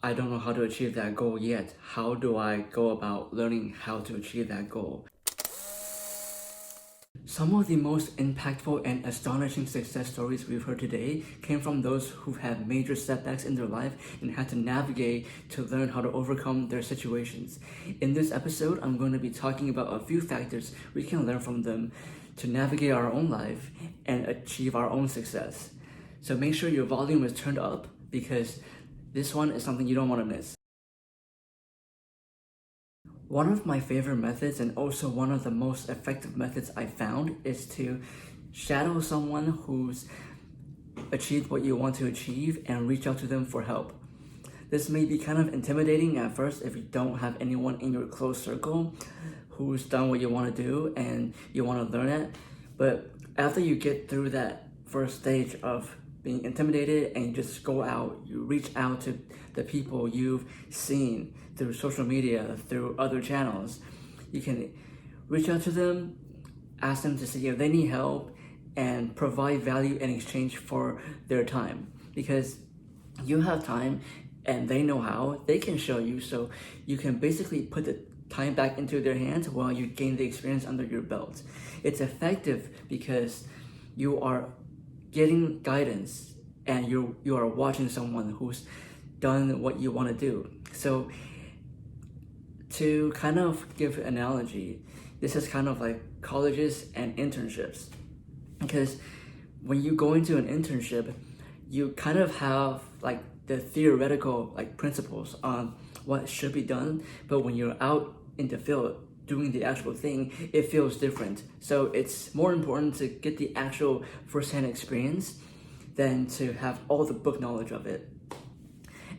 I don't know how to achieve that goal yet. How do I go about learning how to achieve that goal? Some of the most impactful and astonishing success stories we've heard today came from those who've had major setbacks in their life and had to navigate to learn how to overcome their situations. In this episode, I'm going to be talking about a few factors we can learn from them to navigate our own life and achieve our own success. So make sure your volume is turned up because this one is something you don't want to miss. One of my favorite methods and also one of the most effective methods I found is to shadow someone who's achieved what you want to achieve and reach out to them for help. This may be kind of intimidating at first if you don't have anyone in your close circle who's done what you want to do and you want to learn it. But after you get through that first stage of being intimidated and you just go out, you reach out to the people you've seen through social media, through other channels. You can reach out to them, ask them to see if they need help, and provide value in exchange for their time. Because you have time and they know how, they can show you, so you can basically put the time back into their hands while you gain the experience under your belt. It's effective because you are getting guidance and you are watching someone who's done what you want to do. So to kind of give an analogy, this is kind of like colleges and internships, because when you go into an internship, you kind of have like the theoretical like principles on what should be done, but when you're out in the field doing the actual thing, it feels different. So it's more important to get the actual first-hand experience than to have all the book knowledge of it.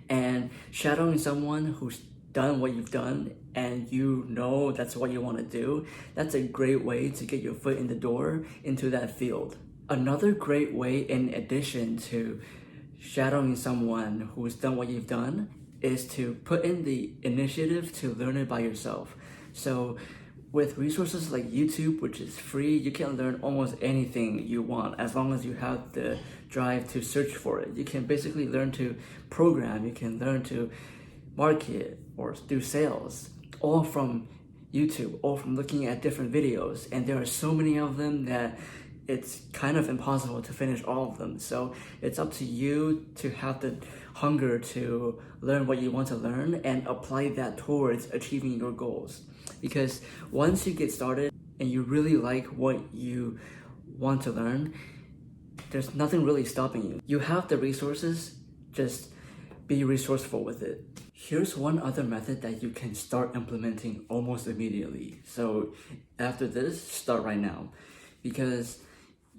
And shadowing someone who's done what you've done and you know that's what you want to do, that's a great way to get your foot in the door into that field. Another great way, in addition to shadowing someone who's done what you've done, is to put in the initiative to learn it by yourself. So with resources like YouTube, which is free, you can learn almost anything you want as long as you have the drive to search for it. You can basically learn to program, you can learn to market or do sales, all from YouTube, all from looking at different videos. And there are so many of them that it's kind of impossible to finish all of them. So it's up to you to have the hunger to learn what you want to learn and apply that towards achieving your goals. Because once you get started and you really like what you want to learn, there's nothing really stopping you. You have the resources, just be resourceful with it. Here's one other method that you can start implementing almost immediately. So after this, start right now, because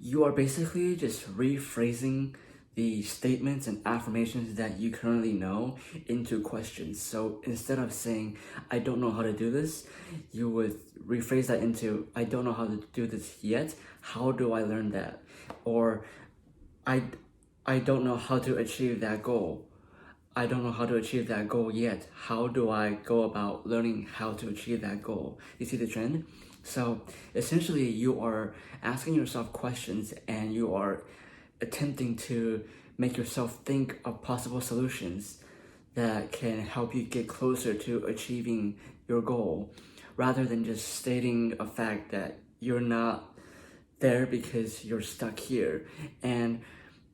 you are basically just rephrasing the statements and affirmations that you currently know into questions. So instead of saying, I don't know how to do this, you would rephrase that into, I don't know how to do this yet. How do I learn that? Or I don't know how to achieve that goal. I don't know how to achieve that goal yet. How do I go about learning how to achieve that goal? You see the trend? So essentially you are asking yourself questions and you are attempting to make yourself think of possible solutions that can help you get closer to achieving your goal, rather than just stating a fact that you're not there because you're stuck here. And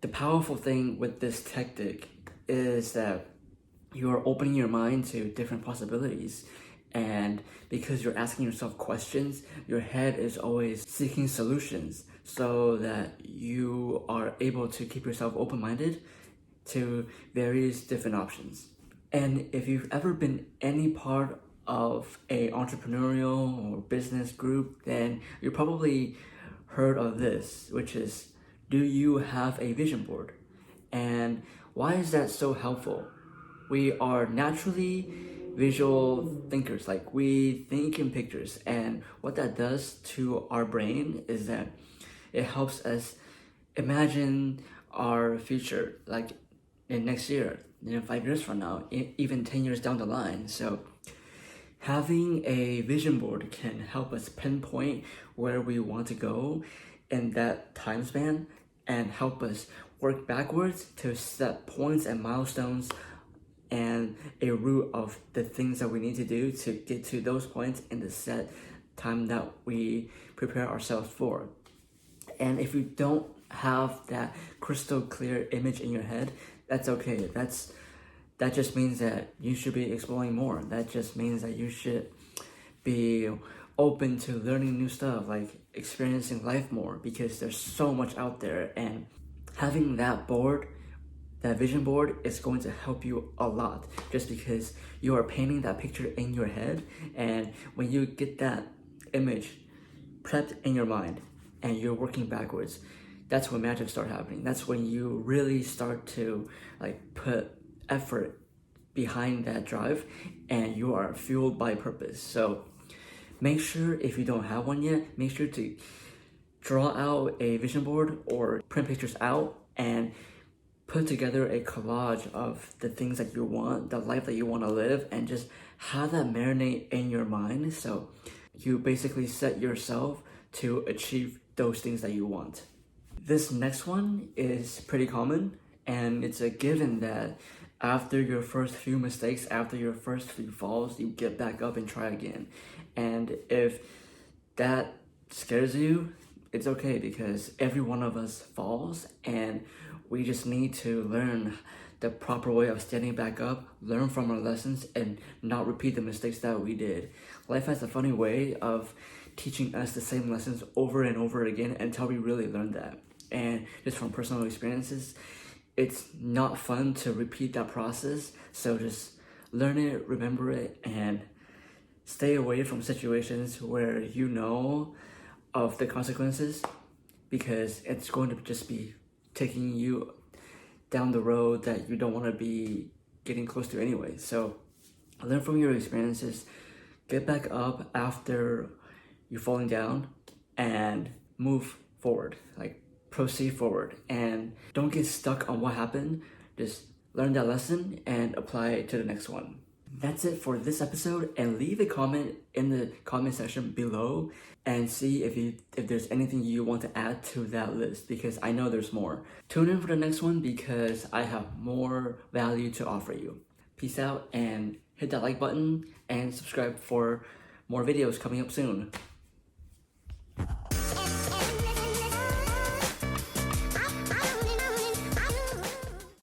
the powerful thing with this tactic is that you are opening your mind to different possibilities. And because you're asking yourself questions, your head is always seeking solutions so that you are able to keep yourself open-minded to various different options. And if you've ever been any part of a entrepreneurial or business group, then you probably heard of this, which is, do you have a vision board? And why is that so helpful? We are naturally visual thinkers, like we think in pictures, and what that does to our brain is that it helps us imagine our future, like in next year, 5 years from now, even 10 years down the line. So having a vision board can help us pinpoint where we want to go in that time span and help us work backwards to set points and milestones and a route of the things that we need to do to get to those points in the set time that we prepare ourselves for. And if you don't have that crystal clear image in your head, that's okay. That just means that you should be exploring more. That just means that you should be open to learning new stuff, like experiencing life more, because there's so much out there. And having that board, that vision board, is going to help you a lot, just because you are painting that picture in your head. And when you get that image prepped in your mind and you're working backwards, that's when magic starts happening. That's when you really start to like put effort behind that drive, and you are fueled by purpose. So make sure, if you don't have one yet, make sure to draw out a vision board or print pictures out and put together a collage of the things that you want, the life that you want to live, and just have that marinate in your mind. So you basically set yourself to achieve those things that you want. This next one is pretty common, and it's a given that after your first few mistakes, after your first few falls, you get back up and try again. And if that scares you, it's okay, because every one of us falls, and we just need to learn the proper way of standing back up, learn from our lessons, and not repeat the mistakes that we did. Life has a funny way of teaching us the same lessons over and over again until we really learn that. And just from personal experiences, it's not fun to repeat that process. So just learn it, remember it, and stay away from situations where you know of the consequences, because it's going to just be taking you down the road that you don't want to be getting close to anyway. So learn from your experiences, get back up after you're falling down, and move forward, like proceed forward, and don't get stuck on what happened. Just learn that lesson and apply it to the next one. That's it for this episode, and leave a comment in the comment section below and see if there's anything you want to add to that list, because I know there's more. Tune in for the next one, because I have more value to offer you. Peace out, and hit that like button and subscribe for more videos coming up soon.